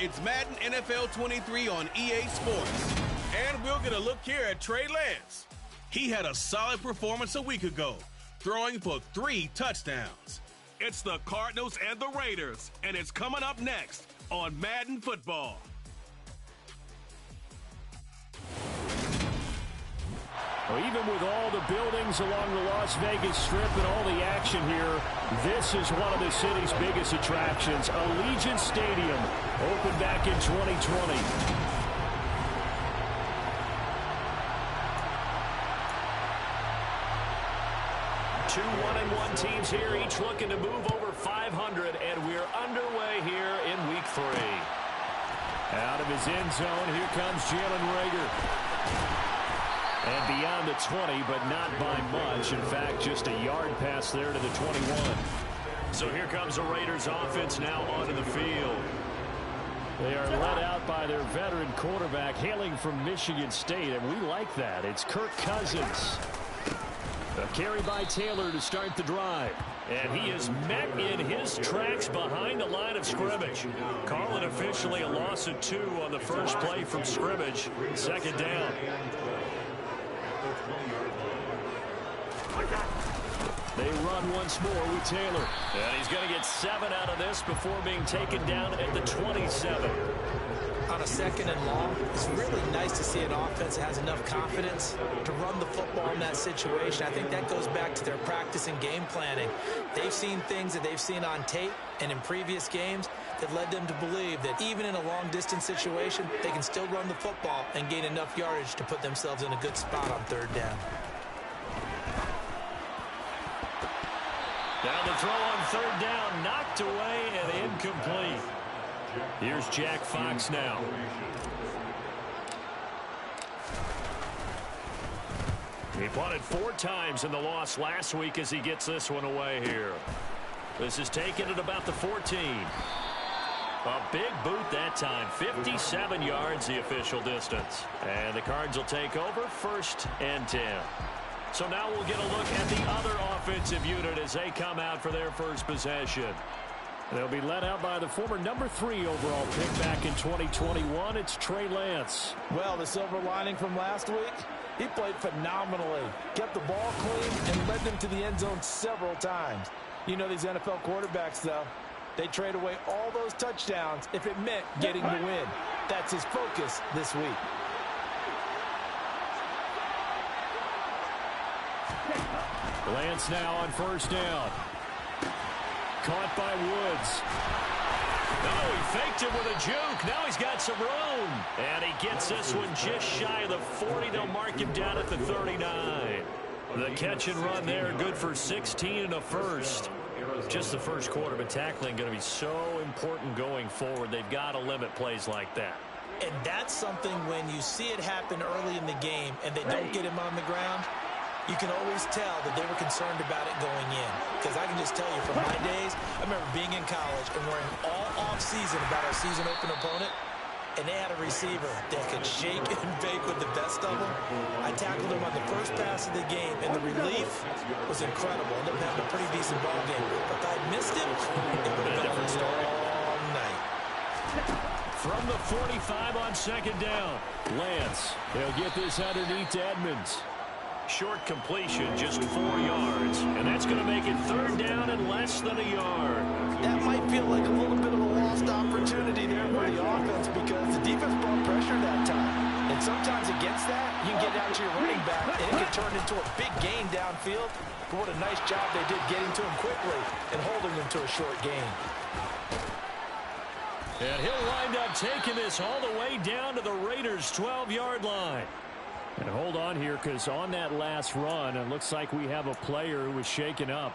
It's Madden NFL 23 on EA Sports. And we'll get a look here at Trey Lance. He had a solid performance a week ago, throwing for 3 touchdowns. It's the Cardinals and the Raiders, and it's coming up next on Madden Football. Well, even with all the buildings along the Las Vegas Strip and all the action here, this is one of the city's biggest attractions. Allegiant Stadium, opened back in 2020. Two 1-1 teams here, each looking to move over 500, and we're underway here in Week 3. Out of his end zone, here comes Jalen Reagor. And beyond the 20, but not by much. In fact, just a yard pass there to the 21. So here comes the Raiders offense now onto the field. They are led out by their veteran quarterback hailing from Michigan State, and we like that. It's Kirk Cousins. A carry by Taylor to start the drive. And he is met in his tracks behind the line of scrimmage. Call it officially a loss of 2 on the first play from scrimmage. Second down. They run once more with Taylor. And he's going to get 7 out of this before being taken down at the 27. On a 2nd and long, it's really nice to see an offense that has enough confidence to run the football in that situation. I think that goes back to their practice and game planning. They've seen things that they've seen on tape and in previous games that led them to believe that even in a long-distance situation, they can still run the football and gain enough yardage to put themselves in a good spot on 3rd down. Now the throw on 3rd down, knocked away and incomplete. Here's Jack Fox now. He punted 4 times in the loss last week as he gets this one away here. This is taken at about the 14. A big boot that time. 57 yards the official distance. And the Cards will take over 1st and 10. So now we'll get a look at the other offensive unit as they come out for their first possession. They'll be led out by the former number 3 overall pick back in 2021. It's Trey Lance. Well, the silver lining from last week, he played phenomenally. Kept the ball clean and led them to the end zone several times. You know these NFL quarterbacks, though. They trade away all those touchdowns if it meant getting the win. That's his focus this week. Lance now on 1st down. Caught by Woods. No, he faked it with a juke. Now he's got some room. And he gets this one just shy of the 40. They'll mark him down at the 39. The catch and run there, good for 16 and a first. Just the first quarter, but tackling going to be so important going forward. They've got to limit plays like that. And that's something when you see it happen early in the game and they don't get him on the ground, you can always tell that they were concerned about it going in. Because I can just tell you from my days, I remember being in college and worrying all off-season about our season open opponent, and they had a receiver that could shake and bake with the best of them. I tackled him on the first pass of the game, and the relief was incredible. Ended up having a pretty decent ball game. But if I missed him, it would have been a different story all night. From the 45 on 2nd down, Lance. They'll get this underneath to Edmonds. Short completion, just 4 yards. And that's going to make it 3rd down and less than a yard. That might feel like a little bit of a lost opportunity there for the offense because the defense brought pressure that time. And sometimes against that, you can get out to your running back, and it can turn into a big gain downfield. But what a nice job they did getting to him quickly and holding him to a short gain. And he'll wind up taking this all the way down to the Raiders' 12-yard line. And hold on here, because on that last run, it looks like we have a player who was shaken up.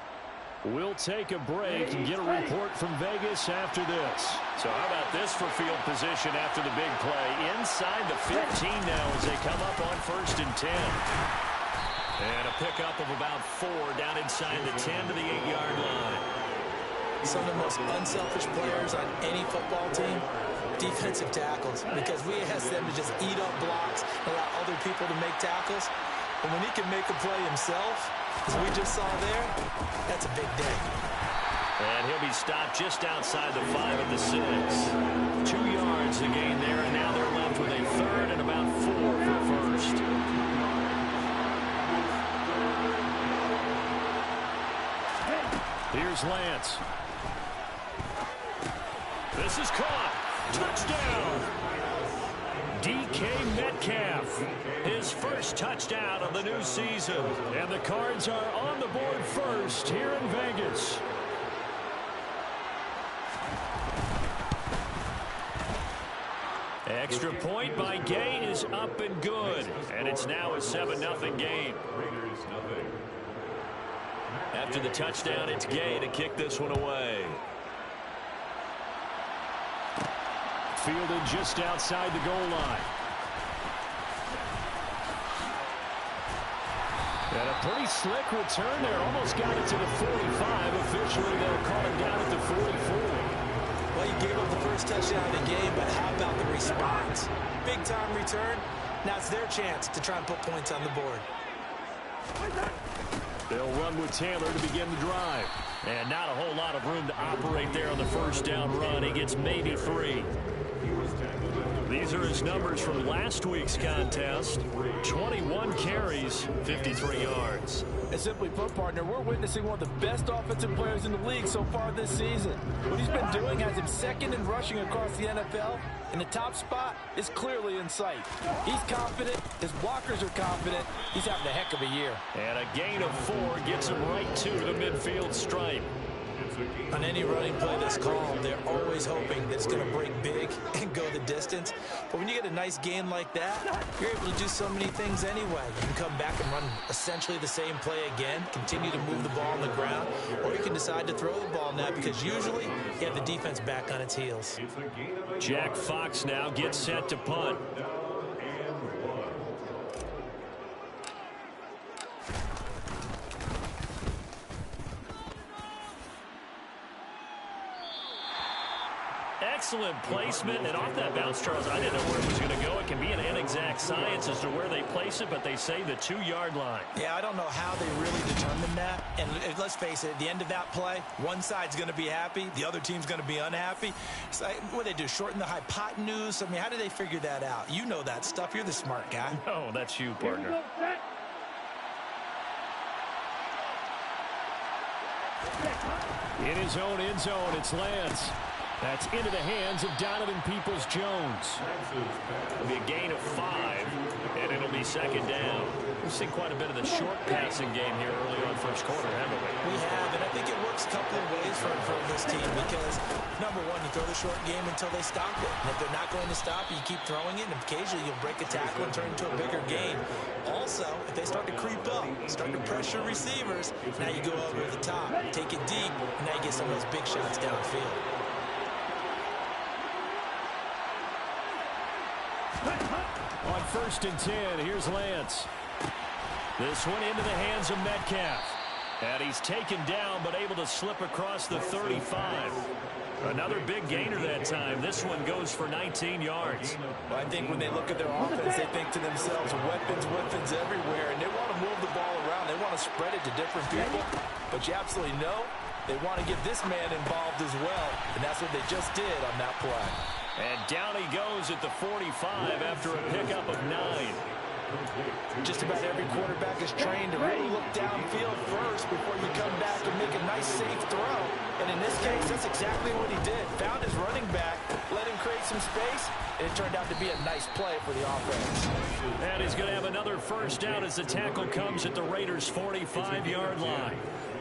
We'll take a break and get a report from Vegas after this. So how about this for field position after the big play? Inside the 15 now as they come up on 1st and 10. And a pickup of about 4 down inside the 10 to the 8-yard line. Some of the most unselfish players on any football team, defensive tackles, because we ask them to just eat up blocks, allow other people to make tackles. But when he can make a play himself, as we just saw there, that's a big day. And he'll be stopped just outside the 5 at the 6. 2 yards to gain there, and now they're left with a third and about 4 for first. Here's Lance. This is caught. Touchdown. DK Metcalf, his first touchdown of the new season. And the Cards are on the board first here in Vegas. Extra point by Gay is up and good. And it's now a 7-0 game. After the touchdown, it's Gay to kick this one away. Fielded just outside the goal line. And a pretty slick return there. Almost got it to the 45. Officially, they'll call him down at the 44. Well, you gave up the first touchdown of the game, but how about the response? Big-time return. Now it's their chance to try and put points on the board. They'll run with Taylor to begin the drive. And not a whole lot of room to operate there on the first down run. He gets maybe 3. These are his numbers from last week's contest. 21 carries, 53 yards. And simply put, partner, we're witnessing one of the best offensive players in the league so far this season. What he's been doing has him second in rushing across the NFL, and the top spot is clearly in sight. He's confident. His blockers are confident. He's having a heck of a year. And a gain of 4 gets him right to the midfield stripe. On any running play that's called, they're always hoping that it's going to break big and go the distance. But when you get a nice gain like that, you're able to do so many things anyway. You can come back and run essentially the same play again, continue to move the ball on the ground, or you can decide to throw the ball now because usually you have the defense back on its heels. Jack Fox now gets set to punt. Excellent placement, and off that bounce, Charles, I didn't know where it was going to go. It can be an inexact science as to where they place it, but they say the 2-yard line. Yeah, I don't know how they really determined that. And let's face it, at the end of that play, one side's going to be happy, the other team's going to be unhappy. So what do they do, shorten the hypotenuse? I mean, how do they figure that out? You know that stuff. You're the smart guy. No, that's you, partner. In his own end zone, it's Lance. That's into the hands of Donovan Peoples-Jones. It'll be a gain of 5, and it'll be second down. We've seen quite a bit of the short passing game here early on first quarter, haven't we? We have, and I think it works a couple of ways for this team because, number one, you throw the short game until they stop it. And if they're not going to stop it, you keep throwing it, and occasionally you'll break a tackle and turn it into a bigger gain. Also, if they start to creep up, start to pressure receivers, now you go over the top, take it deep, and now you get some of those big shots downfield. On 1st and 10, here's Lance. This one into the hands of Metcalf. And he's taken down, but able to slip across the 35. Another big gainer that time. This one goes for 19 yards. Well, I think when they look at their offense, they think to themselves, weapons everywhere, and they want to move the ball around. They want to spread it to different people. But you absolutely know they want to get this man involved as well, and that's what they just did on that play. And down he goes at the 45 after a pickup of 9. Just about every quarterback is trained to really look downfield first before you come back and make a nice, safe throw. And in this case, that's exactly what he did. Found his running back, let him create some space, and it turned out to be a nice play for the offense. And he's going to have another first down as the tackle comes at the Raiders' 45-yard line.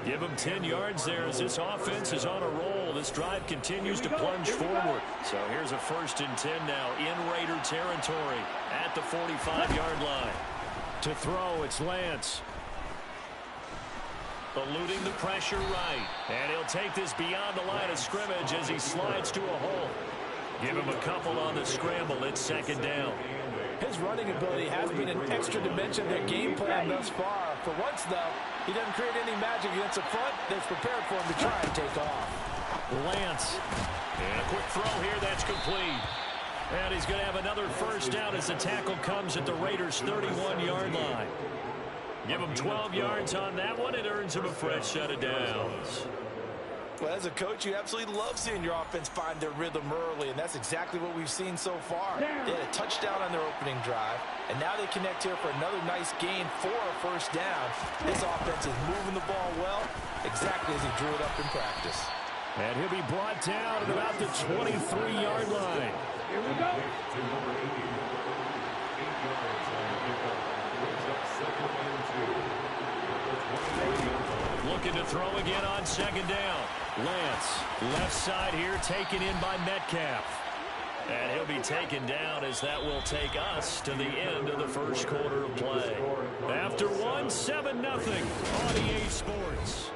Give him 10 yards there as this offense is on a roll. This drive continues to plunge forward. So here's a 1st and 10 now in Raider territory at the 45-yard line. To throw, it's Lance. Eluding the pressure right. And he'll take this beyond the line of scrimmage as he slides to a hole. Give him a couple on the scramble. It's second down. His running ability has been an extra dimension of their game plan thus far. For once, though, he doesn't create any magic against the front that's prepared for him to try and take off. Lance. And a quick throw here. That's complete. And he's going to have another first down as the tackle comes at the Raiders' 31-yard line. Give him 12 yards on that one. It earns him a fresh set of downs. Well, as a coach, you absolutely love seeing your offense find their rhythm early, and that's exactly what we've seen so far. They had a touchdown on their opening drive, and now they connect here for another nice gain for a first down. This offense is moving the ball well, exactly as he drew it up in practice. And he'll be brought down at about the 23-yard line. Here we go. Looking to throw again on second down. Lance, left side here, taken in by Metcalf. And he'll be taken down as that will take us to the end of the first quarter of play. After one, 7-0 on EA Sports.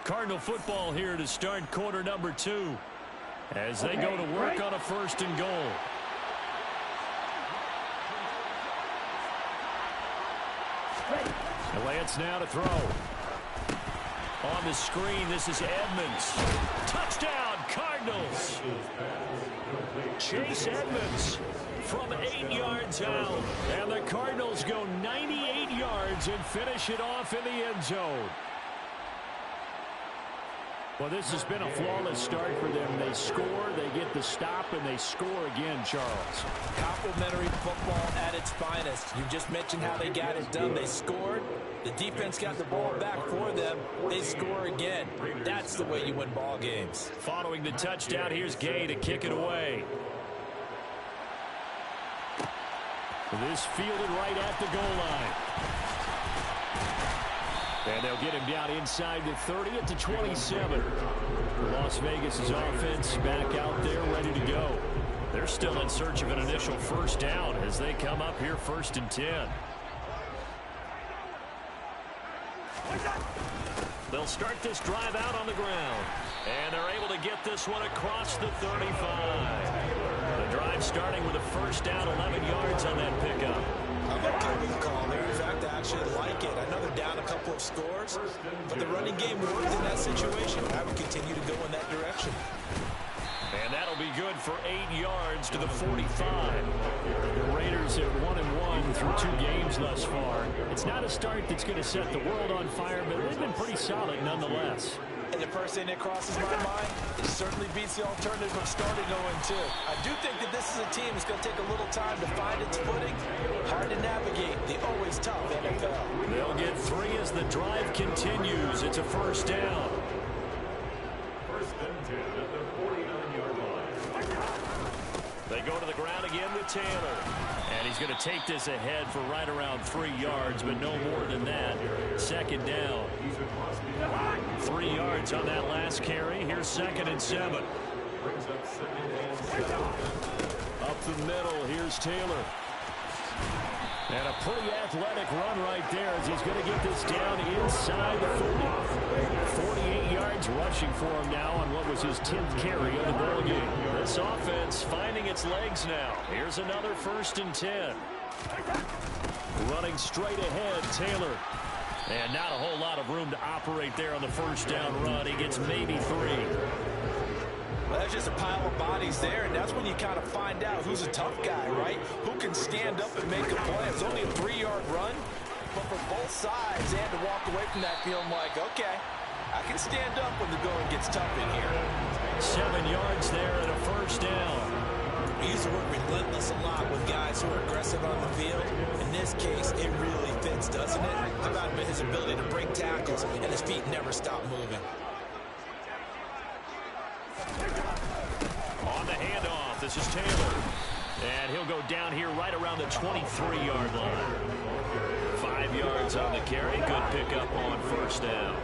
Cardinal football here to start quarter number 2 as they go to work on a first and goal. Lance now to throw. On the screen, this is Edmonds. Touchdown, Cardinals. Chase Edmonds from 8 yards out. And the Cardinals go 98 yards and finish it off in the end zone. Well, this has been a flawless start for them. They score, they get the stop, and they score again, Charles. Complimentary football at its finest. You just mentioned how they got it done. They scored. The defense got the ball back for them. They score again. That's the way you win ball games. Following the touchdown, here's Gay to kick it away. This fielded right at the goal line. And they'll get him down inside the 30 at the 27. Las Vegas' offense back out there ready to go. They're still in search of an initial first down as they come up here 1st and 10. They'll start this drive out on the ground. And they're able to get this one across the 35. The drive starting with a first down, 11 yards on that pickup. I'm okay with the call there. In fact, I actually like it. I know they're down a couple of scores, but the running game worked in that situation. I would continue to go in that direction. And that'll be good for 8 yards to the 45. The Raiders have 1-1 through 2 games thus far. It's not a start that's going to set the world on fire, but they've been pretty solid nonetheless. And the first thing that crosses my mind, it certainly beats the alternative of starting 0-2. I do think that this is a team that's going to take a little time to find its footing. Hard to navigate the always tough NFL. They'll get 3 as the drive continues. It's a first down. First and 10 at the 49-yard line. They go to the ground again with Taylor. And he's going to take this ahead for right around 3 yards, but no more than that. Second down. 3 yards on that last carry. Here's 2nd and 7. Up the middle, here's Taylor. And a pretty athletic run right there as he's going to get this down inside the 40. 48 yards rushing for him now on what was his 10th carry of the ball game. This offense finding its legs now. Here's another 1st and 10. Running straight ahead, Taylor. And not a whole lot of room to operate there on the first down run. He gets maybe 3. Well, that's just a pile of bodies there, and that's when you kind of find out who's a tough guy, right? Who can stand up and make a play. It's only a 3-yard run, but for both sides, they had to walk away from that feeling like, okay, I can stand up when the going gets tough in here. 7 yards there and a first down. We used to work relentless a lot with guys who are aggressive on the field. In this case, it really fits, doesn't it? How about his ability to break tackles and his feet never stop moving? On the handoff, this is Taylor. And he'll go down here right around the 23-yard line. 5 yards on the carry. Good pickup on first down.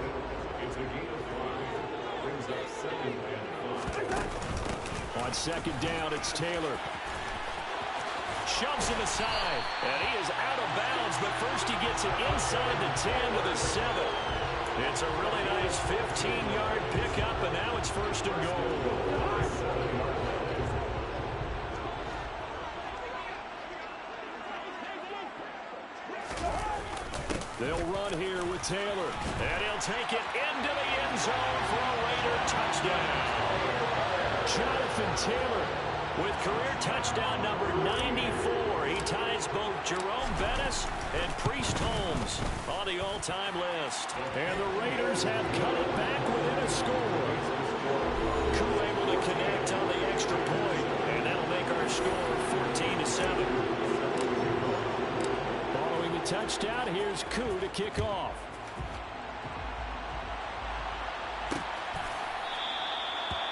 On second down, it's Taylor. Shoves it aside, and he is out of bounds, but first he gets it inside the 10 with a 7. It's a really nice 15-yard pickup, and now it's 1st and goal. They'll run here with Taylor, and he'll take it into the end zone for a Raider touchdown. Jonathan Taylor with career touchdown number 94. He ties both Jerome Bettis and Priest Holmes on the all-time list. And the Raiders have cut it back within a score. Koo able to connect on the extra point, and that'll make our score 14-7. Following the touchdown, here's Koo to kick off.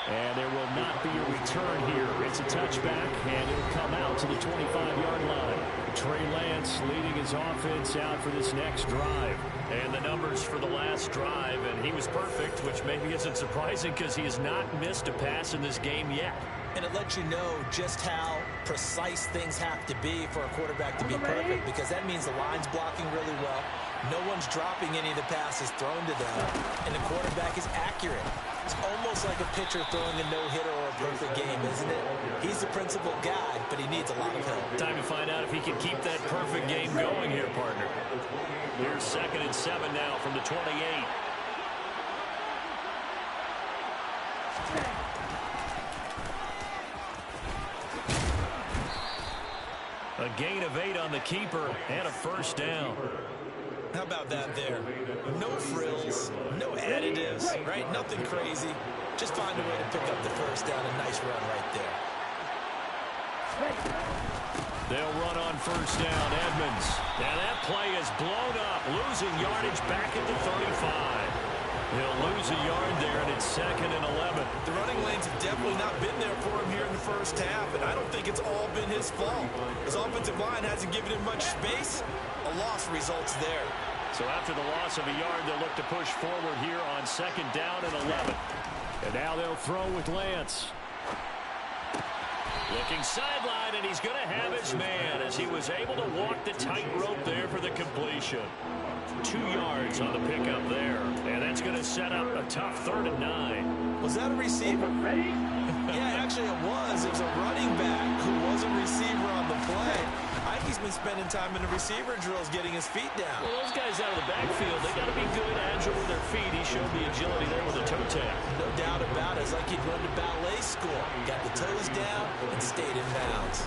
And there will not be a return here. It's a touchback, and it'll come out to the 25-yard line. Trey Lance leading his offense out for this next drive. And the numbers for the last drive, and he was perfect, which maybe isn't surprising because he has not missed a pass in this game yet. And it lets you know just how precise things have to be for a quarterback to be perfect, because that means the line's blocking really well. No one's dropping any of the passes thrown to them, and the quarterback is accurate. It's almost like a pitcher throwing a no-hitter or a perfect game, isn't it? He's the principal guy, but he needs a lot of help. Time to find out if he can keep that perfect game going here, partner. Here's 2nd and 7 now from the 28. A gain of 8 on the keeper and a first down. How about that there? No frills, no additives, right? Nothing crazy. Just find a way to pick up the first down. A nice run right there. They'll run on first down. Edmonds. And that play is blown up, losing yardage back at the 35. He'll lose a yard there, and it's 2nd and 11. The running lanes have definitely not been there for him here in the first half, and I don't think it's all been his fault. His offensive line hasn't given him much space. A loss results there. So after the loss of a yard, they'll look to push forward here on 2nd down and 11. And now they'll throw with Lance. Looking sideline, and he's going to have his man as he was able to walk the tightrope there for the completion. 2 yards on the pickup there, and that's going to set up a tough 3rd and 9. Was that a receiver? Yeah, actually it was. It was a running back who was a receiver on the play. I think he's been spending time in the receiver drills getting his feet down. Well, those guys out of the backfield, they got to be good, agile with their feet. He showed the agility there with a toe tap. No doubt about it. It's like he'd run to ballet school. Got the toes down and stayed in bounds.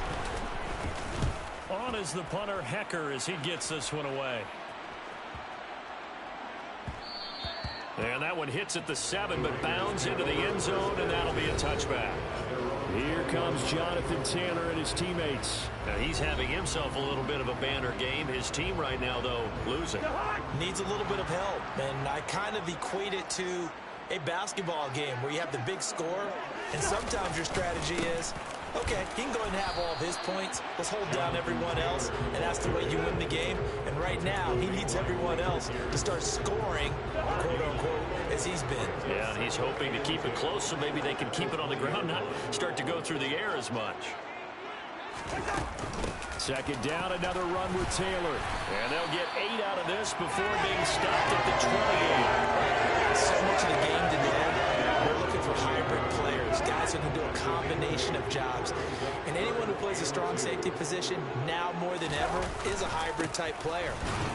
On is the punter, Hecker, as he gets this one away. And that one hits at the 7, but bounds into the end zone, and that'll be a touchback. Here comes Jonathan Taylor and his teammates. Now he's having himself a little bit of a banner game. His team right now, though, losing. Needs a little bit of help, and I kind of equate it to a basketball game where you have the big score, and sometimes your strategy is, okay, he can go ahead and have all of his points. Let's hold down everyone else, and that's the way you win the game. And right now, he needs everyone else to start scoring, quote-unquote, as he's been. Yeah, and he's hoping to keep it close so maybe they can keep it on the ground, not start to go through the air as much. 2nd down, another run with Taylor. And they'll get 8 out of this before being stopped at the 28. So much of the game today, we're looking for hybrid players, guys who can do a combination of jobs. And anyone who plays a strong safety position, now more than ever, is a hybrid type player.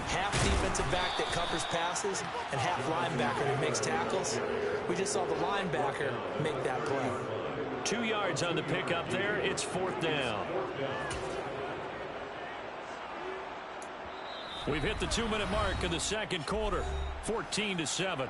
Half defensive back that covers passes and half linebacker that makes tackles. We just saw the linebacker make that play. 2 yards on the pickup there. It's 4th down. We've hit the 2-minute mark of the 2nd quarter. 14-7.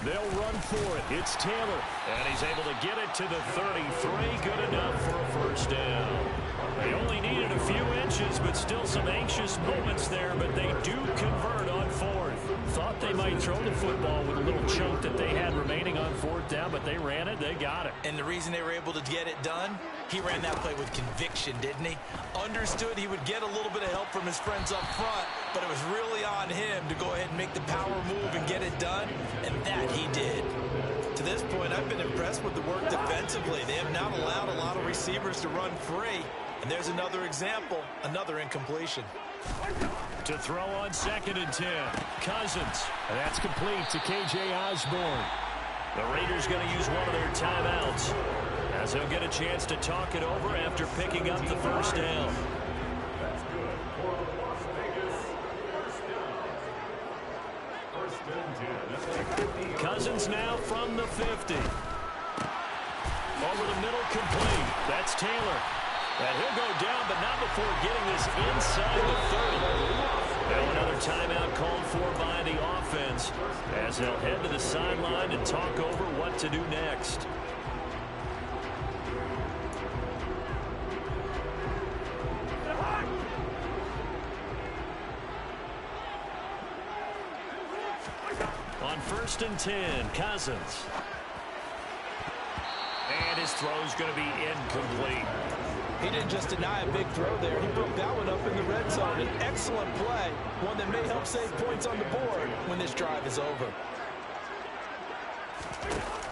They'll run for it. It's Taylor. And he's able to get it to the 33. Good enough for a first down. They only needed a few inches, but still some anxious moments there, but they do convert on 4th. Thought they might throw the football with a little chunk that they had remaining on 4th down, but they ran it. They got it. And the reason they were able to get it done, he ran that play with conviction, didn't he? Understood he would get a little bit of help from his friends up front, but it was really on him to go ahead and make the power move and get it done, and that he did. To this point, I've been impressed with the work defensively. They have not allowed a lot of receivers to run free. And there's another example, another incompletion. To throw on 2nd and 10. Cousins. And that's complete to K.J. Osborne. The Raiders going to use one of their timeouts as he'll get a chance to talk it over after picking up the first down. That's good for Las Vegas. First down. 1st and 10. Cousins now from the 50. Over the middle, complete. That's Taylor. And he'll go down, but not before getting this inside the 30. Now another timeout called for by the offense as they'll head to the sideline and talk over what to do next. On 1st and 10, Cousins. And his throw's going to be incomplete. He didn't just deny a big throw there. He broke that one up in the red zone. An excellent play, one that may help save points on the board when this drive is over.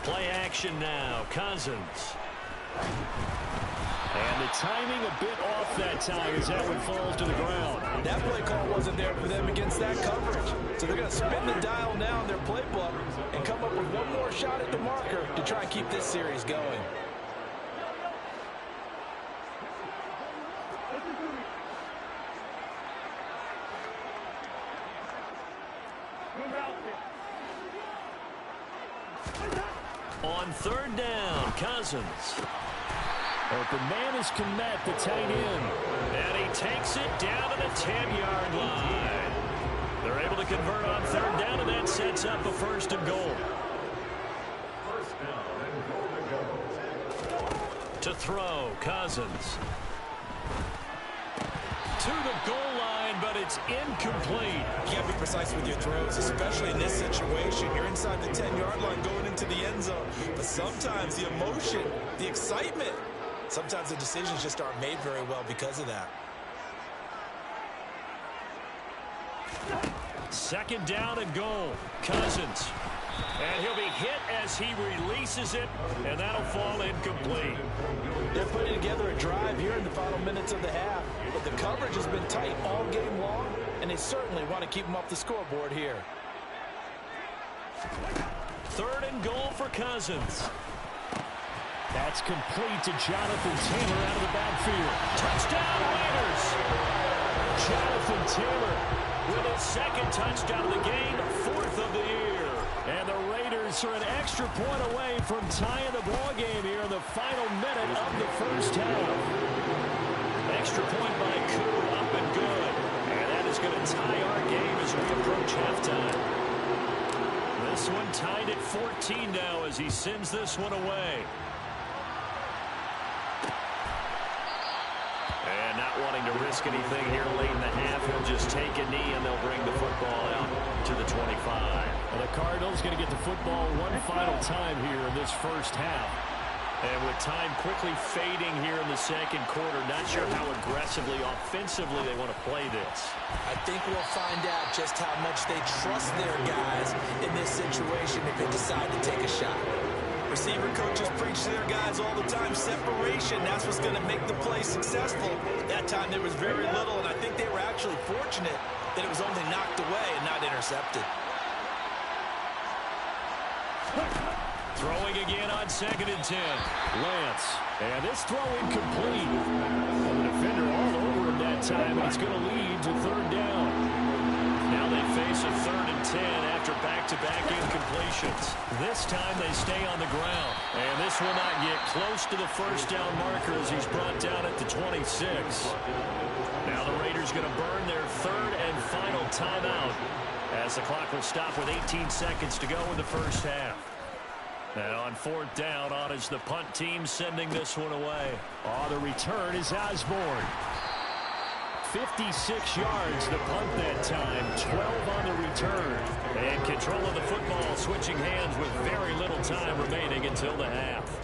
Play action now, Cousins. And the timing a bit off that time as that one falls to the ground. That play call wasn't there for them against that coverage. So they're going to spin the dial now in their playbook and come up with one more shot at the marker to try and keep this series going. On 3rd down, Cousins. Open man is Kmet, the tight end. And he takes it down to the 10-yard line. They're able to convert on 3rd down, and that sets up a 1st and goal. To throw, Cousins. To the goal line, but it's incomplete. You can't be precise with your throws, especially in this situation. You're inside the 10-yard line going into the end zone. But sometimes the emotion, the excitement, sometimes the decisions just aren't made very well because of that. 2nd down and goal. Cousins. And he'll be hit as he releases it, and that'll fall incomplete. They're putting together a drive here in the final minutes of the half, but the coverage has been tight all game long, and they certainly want to keep them off the scoreboard here. 3rd and goal for Cousins. That's complete to Jonathan Taylor out of the backfield. Touchdown, Raiders! Jonathan Taylor With his 2nd touchdown of the game, 4th of the year. And the Raiders are an extra point away from tying the ball game here in the final minute of the 1st half. Extra point by Koo, up and good. And that is going to tie our game as we approach halftime. This one tied at 14 now as he sends this one away. And not wanting to risk anything here late in the half, he'll just take a knee and they'll bring the football out to the 25. And the Cardinals going to get the football one final time here in this 1st half. And with time quickly fading here in the 2nd quarter, not sure how aggressively, offensively they want to play this. I think we'll find out just how much they trust their guys in this situation if they decide to take a shot. Receiver coaches preach to their guys all the time, separation, that's what's going to make the play successful. That time there was very little, and I think they were actually fortunate that it was only knocked away and not intercepted. Throwing again on 2nd and 10. Lance. And this throw incomplete. And the defender all over him that time, and it's going to lead to 3rd down. Now they face a 3rd and 10 after back-to-back incompletions. This time they stay on the ground. And this will not get close to the 1st down marker as he's brought down at the 26. Now the Raiders going to burn their 3rd and final timeout as the clock will stop with 18 seconds to go in the 1st half. And on 4th down, on is the punt team sending this one away. Oh, the return is Osborne. 56 yards the punt that time, 12 on the return. And control of the football switching hands with very little time remaining until the half.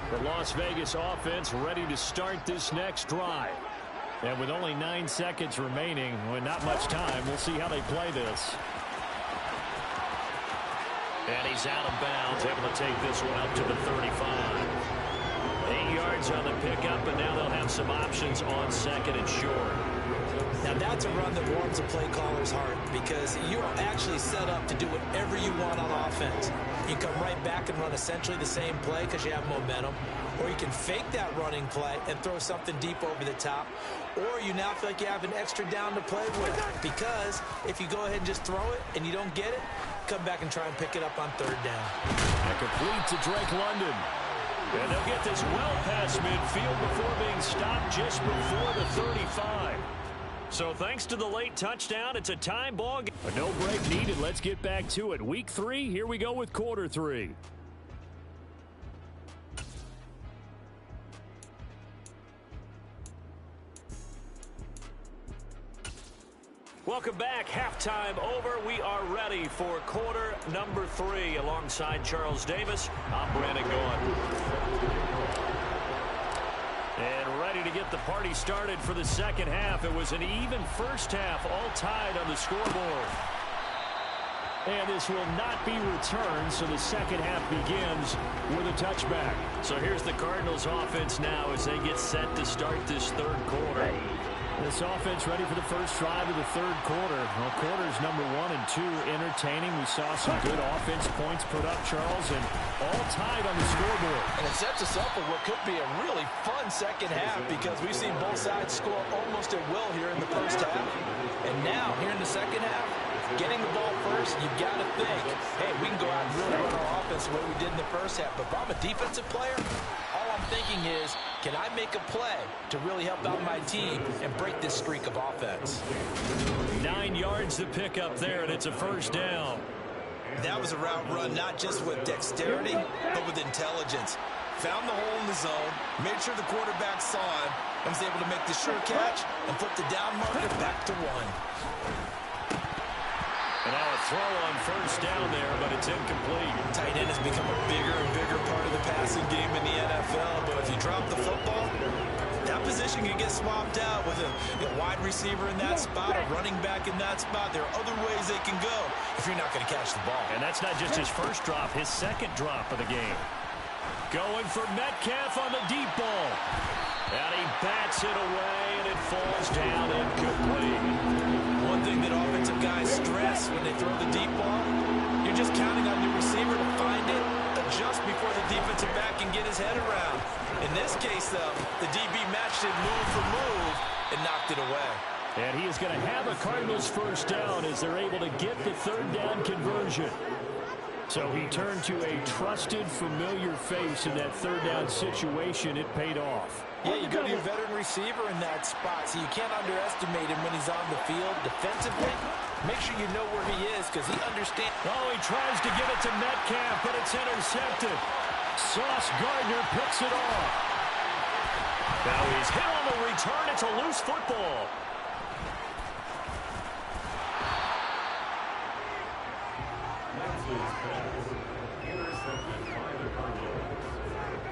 The Las Vegas offense ready to start this next drive. And with only 9 seconds remaining, with not much time, we'll see how they play this. And he's out of bounds, able to take this one up to the 35. 8 yards on the pickup, and now they'll have some options on second and short. Now that's a run that warms a play caller's heart because you're actually set up to do whatever you want on offense. You can come right back and run essentially the same play because you have momentum, or you can fake that running play and throw something deep over the top, or you now feel like you have an extra down to play with because if you go ahead and just throw it and you don't get it, come back and try and pick it up on third down. And complete to Drake London. And they'll get this well past midfield before being stopped just before the 35. So thanks to the late touchdown, it's a time ball game. A no break needed. Let's get back to it. Week 3, here we go with quarter 3. Welcome back. Halftime over. We are ready for quarter number 3. Alongside Charles Davis, I'm Brandon Gaughan. And ready to get the party started for the second half. It was an even first half, all tied on the scoreboard. And this will not be returned, so the second half begins with a touchback. So here's the Cardinals offense now as they get set to start this third quarter. This offense ready for the first drive of the third quarter. Well, quarters number 1 and 2 entertaining. We saw some good offense points put up, Charles, and all tied on the scoreboard. And it sets us up for what could be a really fun second half because we've seen both sides score almost at will here in the first half. And now, here in the second half, getting the ball first, you've got to think, hey, we can go out and really run our offense the way we did in the first half. But if I'm a defensive player, all I'm thinking is, can I make a play to really help out my team and break this streak of offense? 9 yards to pick up there, and it's a first down. That was a route run not just with dexterity, but with intelligence. Found the hole in the zone, made sure the quarterback saw him, and was able to make the sure catch and put the down marker back to 1. And now a throw on first down there, but it's incomplete. Tight end has become a bigger and bigger part of the passing game in the NFL, but if you drop the football, that position can get swapped out with a wide receiver in that spot, a running back in that spot. There are other ways they can go if you're not going to catch the ball. And that's not just his first drop, his second drop of the game. Going for Metcalf on the deep ball. And he bats it away, and it falls down incomplete. One thing that offensive guys stress when they throw the deep ball, you're just counting on your receiver to find it, adjust before the defensive back can get his head around. In this case, though, the DB matched it move for move and knocked it away. And he is going to have a Cardinals first down as they're able to get the third down conversion. So he turned to a trusted, familiar face in that third down situation. It paid off. Yeah, you go to your veteran receiver in that spot, so you can't underestimate him when he's on the field defensively. Make sure you know where he is because he understands. Oh, he tries to give it to Metcalf, but it's intercepted. Sauce Gardner picks it off. Now he's hit on the return. It's a loose football.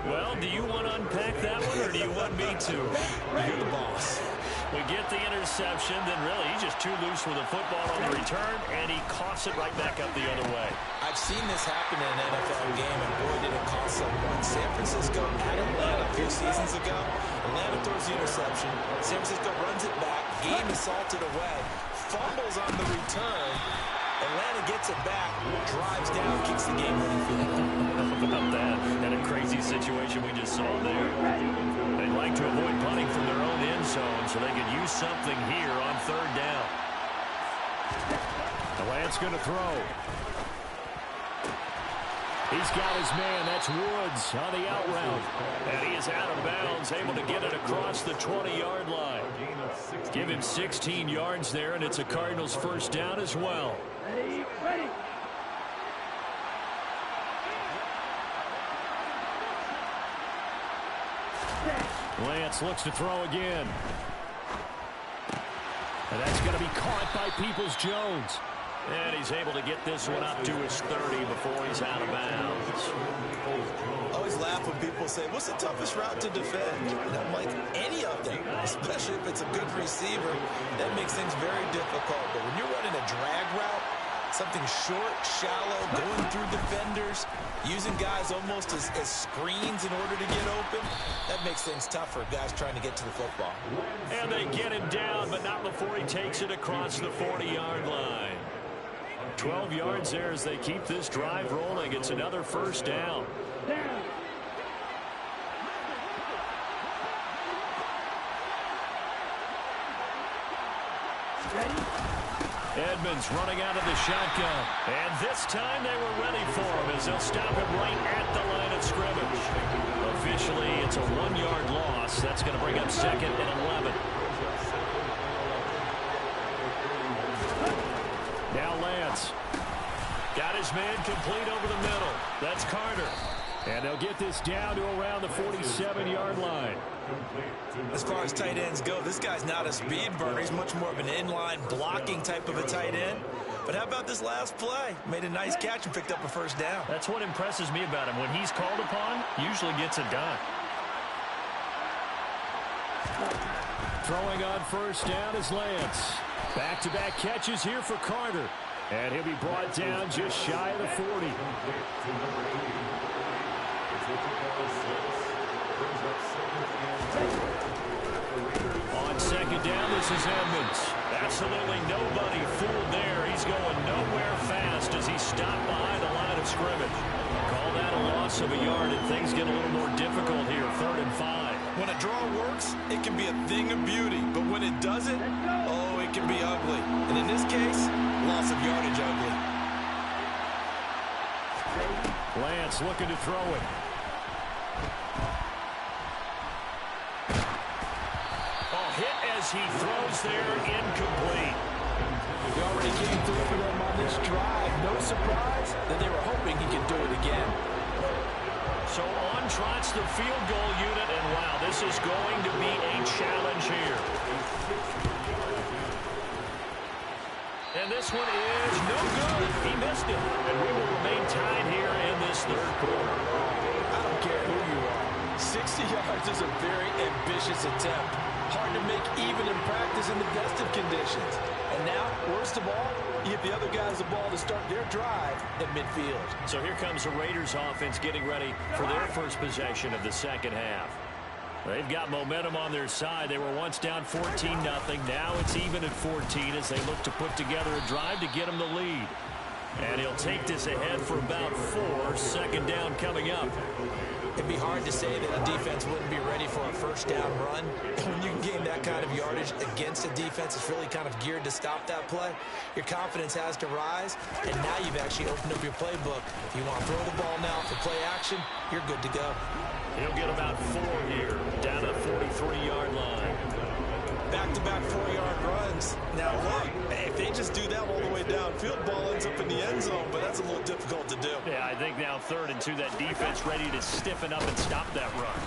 Well, do you want to unpack that one, or do you want me to? You're the boss. We get the interception, then really he's just too loose with the football on the return, and he coughs it right back up the other way. I've seen this happen in an NFL game, and boy, did it cost someone. San Francisco at Atlanta a few seasons ago. Atlanta throws the interception. San Francisco runs it back. Game is salted away. Fumbles on the return. Atlanta gets it back, drives down, kicks the game winning field. How about that? And a crazy situation we just saw there. They'd like to avoid punting from their own end zone so they could use something here on third down. Lance going to throw. He's got his man. That's Woods on the out route. And he is out of bounds, able to get it across the 20-yard line. Give him 16 yards there, and it's a Cardinals first down as well. Ready. Lance looks to throw again. And that's going to be caught by Peoples-Jones. And he's able to get this one up to his 30 before he's out of bounds. I always laugh when people say, what's the toughest route to defend? And I'm like, any of them, especially if it's a good receiver, that makes things very difficult. But when you're running a drag route, Something short, shallow, going through defenders, using guys almost as screens in order to get open. That makes things tough for guys trying to get to the football. And they get him down, but not before he takes it across the 40-yard line. 12 yards there as they keep this drive rolling. It's another first down. Edmonds running out of the shotgun. And this time they were ready for him as they'll stop him right at the line of scrimmage. Officially, it's a 1-yard loss. That's going to bring up 2nd and 11. Now Lance. Got his man complete over the middle. That's Carter. And they'll get this down to around the 47-yard line. As far as tight ends go, this guy's not a speed burner. He's much more of an inline blocking type of a tight end. But how about this last play? Made a nice catch and picked up a first down. That's what impresses me about him. When he's called upon, usually gets it done. Throwing on first down is Lance. Back-to-back catches here for Carter. And he'll be brought down just shy of the 40. On second down, this is Edmonds. Absolutely nobody fooled there. He's going nowhere fast as he's stopped behind the line of scrimmage. Call that a loss of a yard, and things get a little more difficult here, 3rd and 5. When a draw works, it can be a thing of beauty. But when it doesn't, oh, it can be ugly. And in this case, loss of yardage ugly. Lance looking to throw it. Hit as he throws there, incomplete. He already came through for them on this drive. No surprise that they were hoping he could do it again. So on trots the field goal unit, and wow, this is going to be a challenge here. And this one is no good. He missed it. And we will remain tied here in this 3rd quarter. I don't care who you are. 60 yards is a very ambitious attempt. Hard to make even in practice in the best of conditions. And now, worst of all, you give the other guys the ball to start their drive at midfield. So here comes the Raiders offense getting ready for their first possession of the second half. They've got momentum on their side. They were once down 14-0. Now it's even at 14 as they look to put together a drive to get them the lead. And he'll take this ahead for about 4. 2nd down coming up. It'd be hard to say that the defense wouldn't be ready for a first down run. When you can gain that kind of yardage against a defense that's really kind of geared to stop that play, your confidence has to rise, and now you've actually opened up your playbook. If you want to throw the ball now for play action, you're good to go. He'll get about 4 here, down to the 43-yard line. Back-to-back 4-yard runs. Now, look, if they just do that all the way downfield, ball ends up in the end zone, but that's a little difficult to do. Yeah, I think now 3rd and 2, that defense ready to stiffen up and stop that run.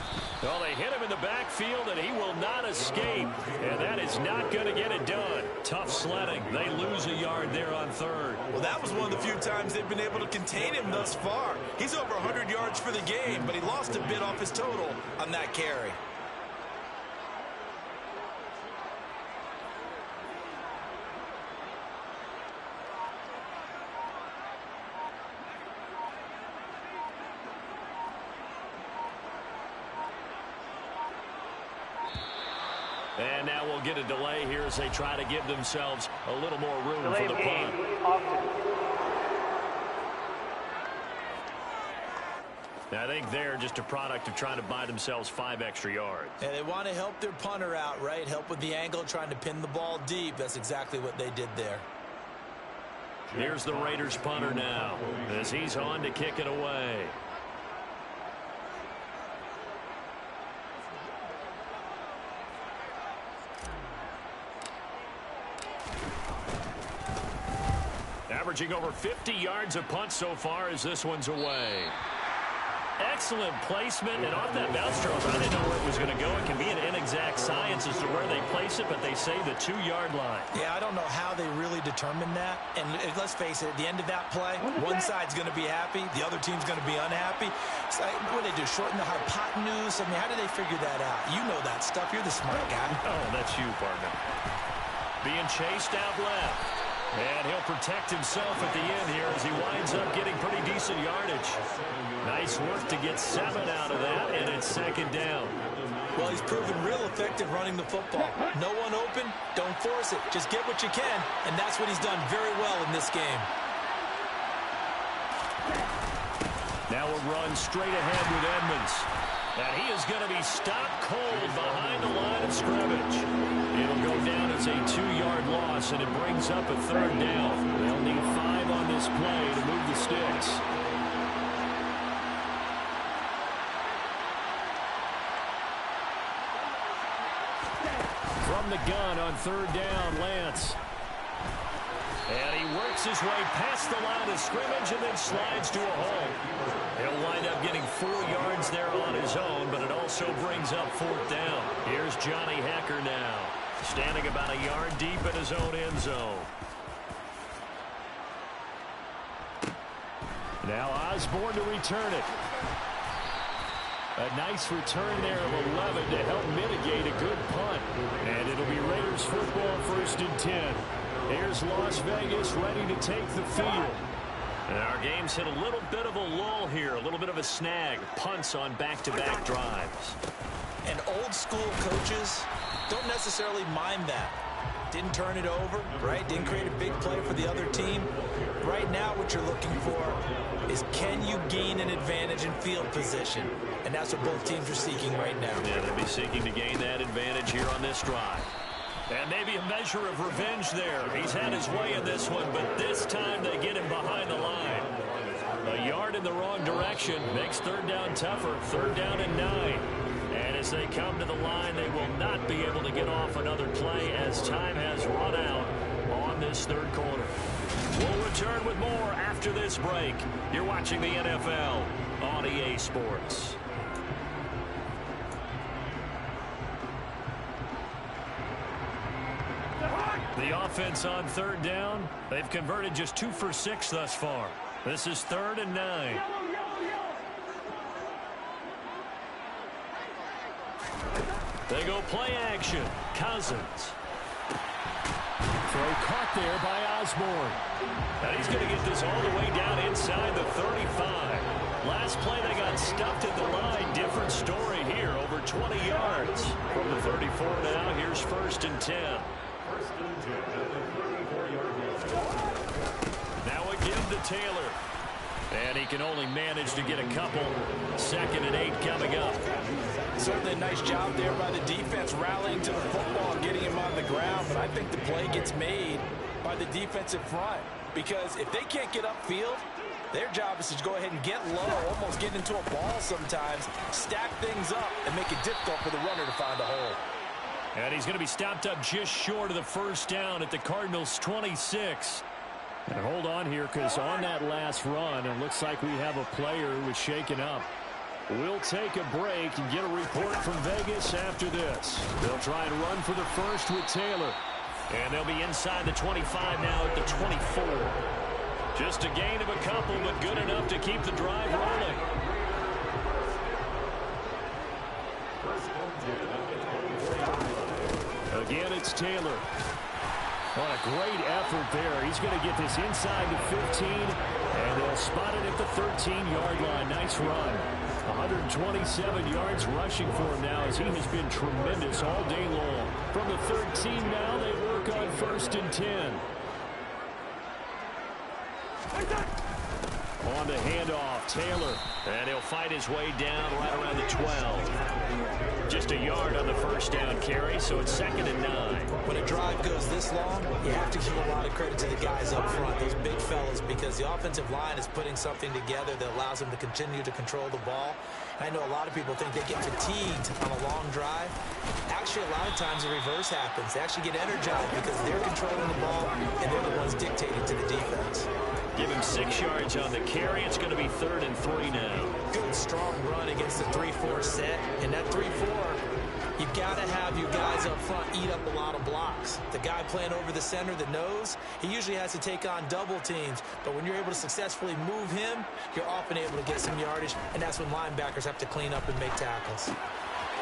Well, they hit him in the backfield, and he will not escape, and that is not going to get it done. Tough sledding. They lose a yard there on 3rd. Well, that was one of the few times they've been able to contain him thus far. He's over 100 yards for the game, but he lost a bit off his total on that carry. And now we'll get a delay here as they try to give themselves a little more room for the punt. I think they're just a product of trying to buy themselves 5 extra yards. And they want to help their punter out, right? Help with the angle, trying to pin the ball deep. That's exactly what they did there. Here's the Raiders punter now as he's on to kick it away. Averaging over 50 yards a punt so far as this one's away. Excellent placement, and off that bounce throw, I didn't know where it was going to go. It can be an inexact science as to where they place it, but they say the 2-yard line. Yeah, I don't know how they really determine that. And let's face it, at the end of that play, one side's going to be happy, the other team's going to be unhappy. It's like, what do they do, shorten the hypotenuse? I mean, how do they figure that out? You know that stuff. You're the smart guy. Oh, that's you, partner. Being chased out left. And he'll protect himself at the end here as he winds up getting pretty decent yardage. Nice work to get 7 out of that, and it's second down. Well, he's proven real effective running the football. No one open, don't force it. Just get what you can, and that's what he's done very well in this game. Now a run straight ahead with Edmonds. And he is going to be stopped cold behind the line of scrimmage. It'll go down as a 2-yard loss, and it brings up a third down. They'll need 5 on this play to move the sticks. From the gun on third down, Lance. And he works his way past the line of scrimmage and then slides to a hole. He'll wind up getting 4 yards there on his own, but it also brings up fourth down. Here's Johnny Hecker now, standing about a yard deep in his own end zone. Now Osborne to return it. A nice return there of 11 to help mitigate a good punt. And it'll be Raiders football, 1st and 10. Here's Las Vegas ready to take the field. And our game's hit a little bit of a lull here, a little bit of a snag. Punts on back-to-back drives. And old-school coaches don't necessarily mind that. Didn't turn it over, right? Didn't create a big play for the other team. Right now what you're looking for is, can you gain an advantage in field position? And that's what both teams are seeking right now. Yeah, they'll be seeking to gain that advantage here on this drive. And maybe a measure of revenge there. He's had his way in this one, but this time they get him behind the line. A yard in the wrong direction makes third down tougher. Third down and 9. And as they come to the line, they will not be able to get off another play as time has run out on this third quarter. We'll return with more after this break. You're watching the NFL on EA Sports. The offense on third down, they've converted just 2 for 6 thus far. This is 3rd and 9. They go play action. Cousins. Throw caught there by Osborne. And he's going to get this all the way down inside the 35. Last play they got stuffed at the line. Different story here. Over 20 yards. From the 34 now, here's 1st and 10. Now a give to Taylor. And he can only manage to get a couple. 2nd and 8 coming up. Certainly a nice job there by the defense, rallying to the football, getting him on the ground. But I think the play gets made by the defensive front. Because if they can't get upfield, their job is to go ahead and get low, almost get into a ball sometimes, stack things up, and make it difficult for the runner to find a hole. And he's going to be stopped up just short of the first down at the Cardinals' 26. And hold on here, because on that last run, it looks like we have a player who was shaken up. We'll take a break and get a report from Vegas after this. They'll try and run for the first with Taylor. And they'll be inside the 25 now at the 24. Just a gain of a couple, but good enough to keep the drive rolling. Again, it's Taylor. What a great effort there. He's going to get this inside the 15, and they'll spot it at the 13-yard line. Nice run. 127 yards rushing for him now, as he has been tremendous all day long. From the 13 now, they work on 1st and 10. On the handoff, Taylor. And he'll fight his way down right around the 12. Just a yard on the first down carry, so it's 2nd and 9. When a drive goes this long, you have to give a lot of credit to the guys up front, those big fellas, because the offensive line is putting something together that allows them to continue to control the ball. I know a lot of people think they get fatigued on a long drive. Actually, a lot of times the reverse happens. They actually get energized because they're controlling the ball, and they're the ones dictating to the defense. Give him 6 yards on the carry. It's going to be 3rd and 3 now. Good, strong run against the 3-4 set. And that 3-4, you've got to have your guys up front eat up a lot of blocks. The guy playing over the center, the nose, he usually has to take on double teams. But when you're able to successfully move him, you're often able to get some yardage. And that's when linebackers have to clean up and make tackles.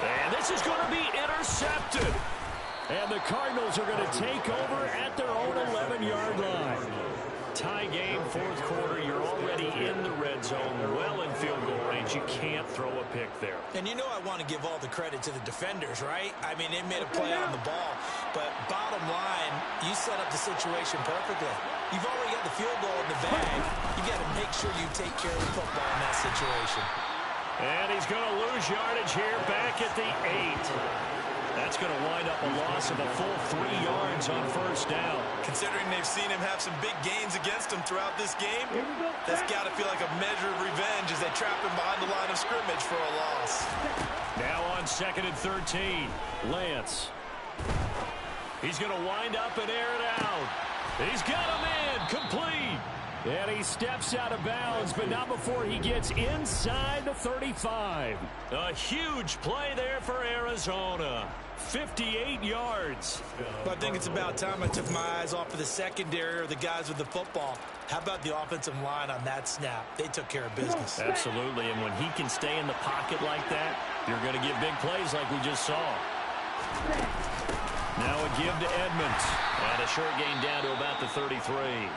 And this is going to be intercepted. And the Cardinals are going to take over at their own 11-yard line. Tie game, fourth quarter. You're already in the red zone, well in field goal range. You can't throw a pick there. And you know I want to give all the credit to the defenders, right? I mean, they made a play on the ball. But bottom line, you set up the situation perfectly. You've already got the field goal in the bag. You got to make sure you take care of the football in that situation. And he's going to lose yardage here back at the 8. That's going to wind up a loss of a full 3 yards on first down. Considering they've seen him have some big gains against him throughout this game, that's got to feel like a measure of revenge as they trap him behind the line of scrimmage for a loss. Now on 2nd and 13, Lance. He's going to wind up and air it out. He's got him in, complete. And he steps out of bounds, but not before he gets inside the 35. A huge play there for Arizona. 58 yards. But I think it's about time I took my eyes off of the secondary or the guys with the football. How about the offensive line on that snap? They took care of business. Absolutely, and when he can stay in the pocket like that, you're going to get big plays like we just saw. Now a give to Edmonds. And a short gain down to about the 33.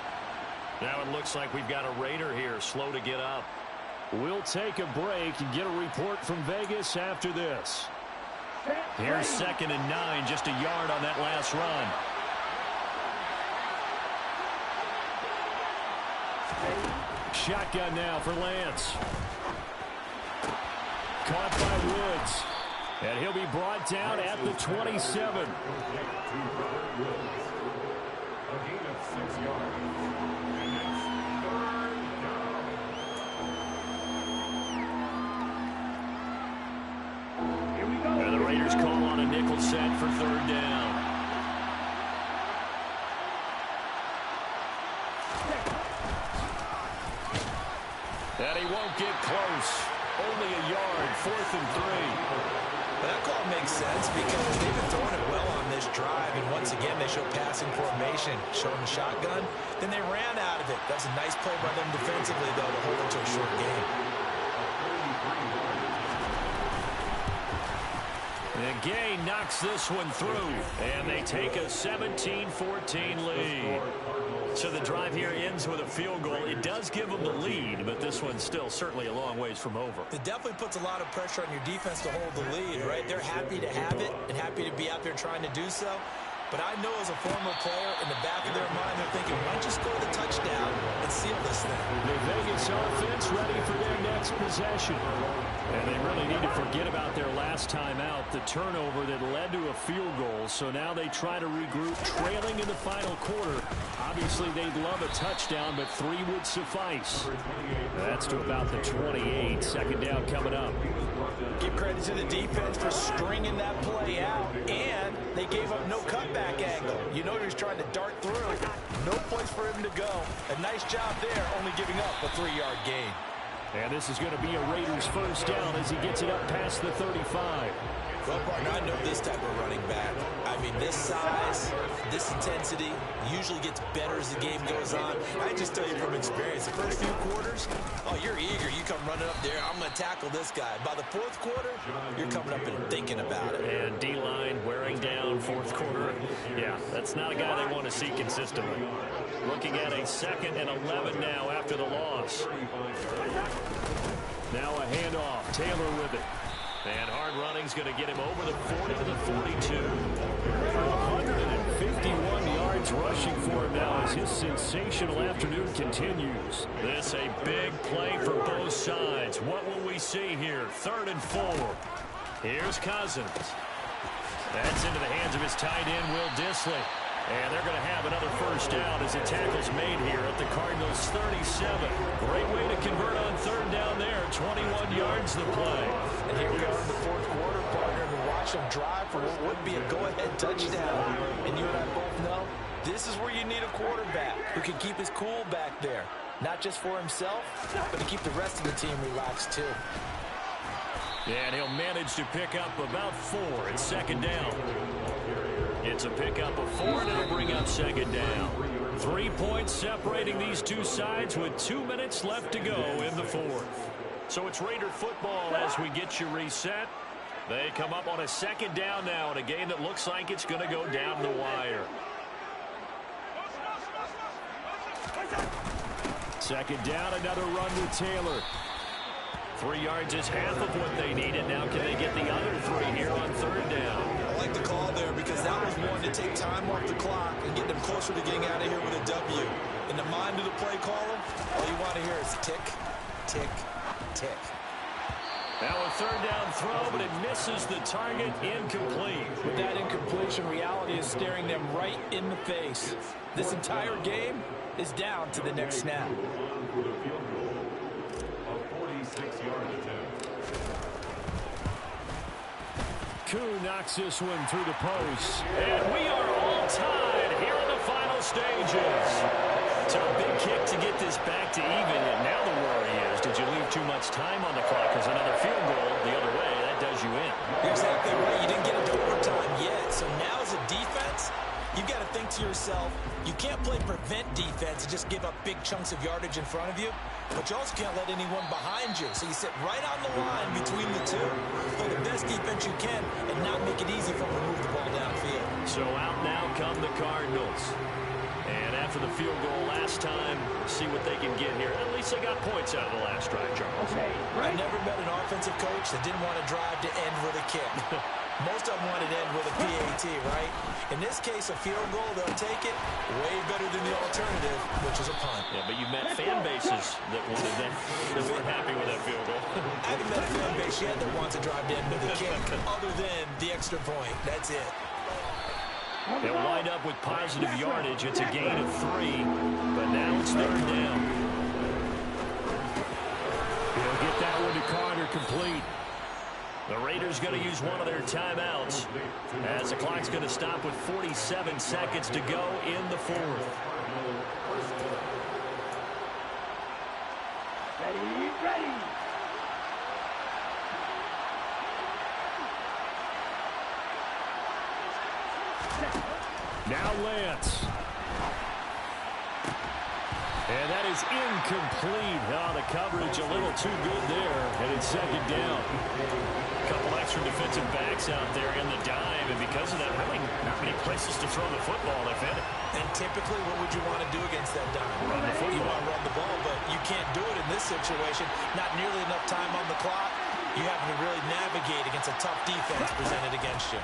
Now it looks like we've got a Raider here, slow to get up. We'll take a break and get a report from Vegas after this. Here's 2nd and 9, just a yard on that last run. Shotgun now for Lance. Caught by Woods. And he'll be brought down at the 27. A gain of 6 yards. And the Raiders call on a nickel set for 3rd down. And he won't get close. Only a yard, 4th and 3. But that call makes sense because they've been throwing it well on this drive, and once again they show passing formation, showing the shotgun. Then they ran out of it. That's a nice play by them defensively, though, to hold it to a short game. And Gay knocks this one through, and they take a 17-14 lead. So the drive here ends with a field goal. It does give them the lead, but this one's still certainly a long ways from over. It definitely puts a lot of pressure on your defense to hold the lead, right? They're happy to have it and happy to be out there trying to do so. But I know as a former player, in the back of their mind, they're thinking, why don't you score the touchdown and seal this thing? The Vegas offense ready for their next possession. And they really need to forget about their last time out, the turnover that led to a field goal. So now they try to regroup, trailing in the final quarter. Obviously, they'd love a touchdown, but 3 would suffice. That's to about the 28. 2nd down coming up. Give credit to the defense for stringing that play out, and they gave up no cutback angle. You know he was trying to dart through. No place for him to go. A nice job there, only giving up a 3-yard gain. And this is going to be a Raiders first down as he gets it up past the 35. Well, partner, I know this type of running back. I mean, this size, this intensity usually gets better as the game goes on. I just tell you from experience, the first few quarters, oh, you're eager. You come running up there, I'm going to tackle this guy. By the 4th quarter, you're coming up and thinking about it. And D-line wearing down 4th quarter. Yeah, that's not a guy they want to see consistently. Looking at a 2nd and 11 now after the loss. Now a handoff. Taylor with it. And hard running's going to get him over the 40 to the 42. 151 yards rushing for him now as his sensational afternoon continues. This a big play for both sides. What will we see here? 3rd and 4. Here's Cousins. That's into the hands of his tight end, Will Dissly. And they're going to have another first down as the tackle's made here at the Cardinals' 37. Great way to convert on 3rd down there. 21 yards the play. And here we are in the 4th quarter, partner, and watch them drive for what would be a go-ahead touchdown. And you and I both know this is where you need a quarterback who can keep his cool back there. Not just for himself, but to keep the rest of the team relaxed too. And he'll manage to pick up about 4 at 2nd down. It's a pickup of 4, and it'll bring up 2nd down. 3 points separating these two sides with 2 minutes left to go in the 4th. So it's Raider football as we get you reset. They come up on a second down now in a game that looks like it's going to go down the wire. Second down, another run with Taylor. 3 yards is half of what they needed. Now can they get the other 3 here on third down? I like the call there because that was one to take time off the clock and get them closer to getting out of here with a W. In the mind of the play caller, all you want to hear is tick, tick, tick. Now a third down throw, but it misses the target, incomplete. With that incompletion, reality is staring them right in the face. This entire game is down to the next snap. Koo knocks this one through the post. And we are all tied here in the final stages. So a big kick to get this back to even. And now the worry is, did you leave too much time on the clock? Because another field goal the other way, that does you in. You're exactly right. You didn't get into overtime yet. So now as a defense, you've got to think to yourself, you can't play prevent defense and just give up big chunks of yardage in front of you, but you also can't let anyone behind you. So you sit right on the line between the two, play the best defense you can, and not make it easy for them to move the ball downfield. So out now come the Cardinals. And after the field goal last time, see what they can get here. At least they got points out of the last drive, Charles. I never met an offensive coach that didn't want to drive to end with a kick. Most of them wanted to end with a PAT, right? In this case, a field goal, they'll take it way better than the alternative, which is a punt. Yeah, but you met fan bases that weren't happy with that field goal. I haven't met a fan base yet that wants to drive to end with a kick, other than the extra point. That's it. They'll wind up with positive yardage. It's a gain of 3, but now it's third down. He'll get that one to Carter, complete. The Raiders going to use one of their timeouts as the clock's going to stop with 47 seconds to go in the fourth. Ready. Now Lance. And that is incomplete. Oh, the coverage a little too good there. And it's second down. A couple extra defensive backs out there in the dime. And because of that, really not many places to throw the football, if any. And typically, what would you want to do against that dime? Run the football. You want to run the ball, but you can't do it in this situation. Not nearly enough time on the clock. You have to really navigate against a tough defense presented against you.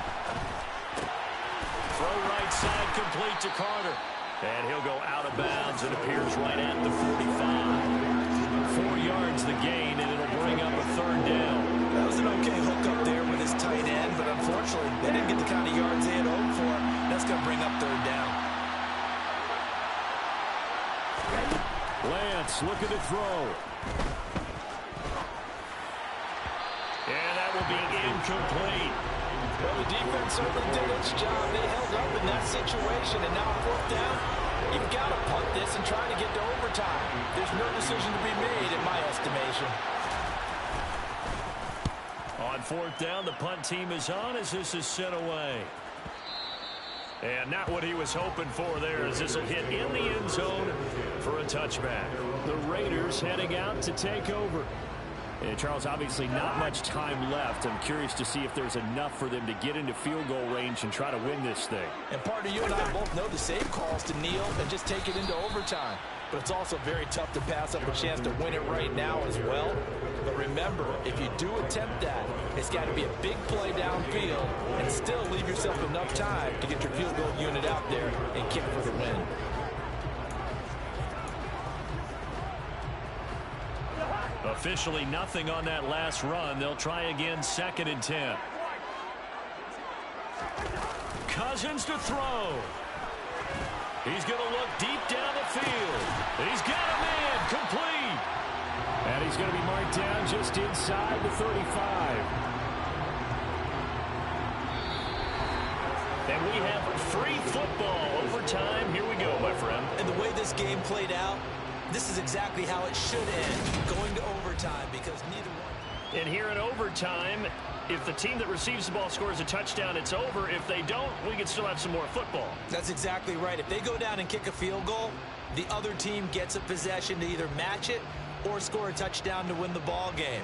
Throw right side complete to Carter. And he'll go out of bounds. It appears right at the 45. 4 yards the gain, and it'll bring up a third down. That was an okay hook up there with his tight end, but unfortunately, they didn't get the kind of yards they had hoped for. That's going to bring up third down. Lance looking to throw. And that will be incomplete. Well, the defense certainly did its job. They held up in that situation, and now on fourth down, you've got to punt this and try to get to overtime. There's no decision to be made in my estimation. On fourth down, the punt team is on as this is sent away. And not what he was hoping for there, as this will hit in the end zone for a touchback. The Raiders heading out to take over. And Charles, obviously not much time left. I'm curious to see if there's enough for them to get into field goal range and try to win this thing. And part of you and I both know the save calls to kneel and just take it into overtime. But it's also very tough to pass up a chance to win it right now as well. But remember, if you do attempt that, it's got to be a big play downfield and still leave yourself enough time to get your field goal unit out there and kick for the win. Officially nothing on that last run. They'll try again, 2nd and 10. Cousins to throw. He's going to look deep down the field. He's got a man, complete. And he's going to be marked down just inside the 35. And we have free football overtime. Here we go, my friend. And the way this game played out, this is exactly how it should end, going to overtime, because neither one. And here in overtime, if the team that receives the ball scores a touchdown, it's over. If they don't, we can still have some more football. That's exactly right. If they go down and kick a field goal, the other team gets a possession to either match it or score a touchdown to win the ball game.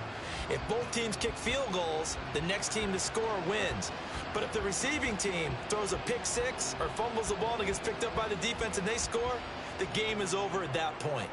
If both teams kick field goals, the next team to score wins. But if the receiving team throws a pick six or fumbles the ball and it gets picked up by the defense and they score, the game is over at that point.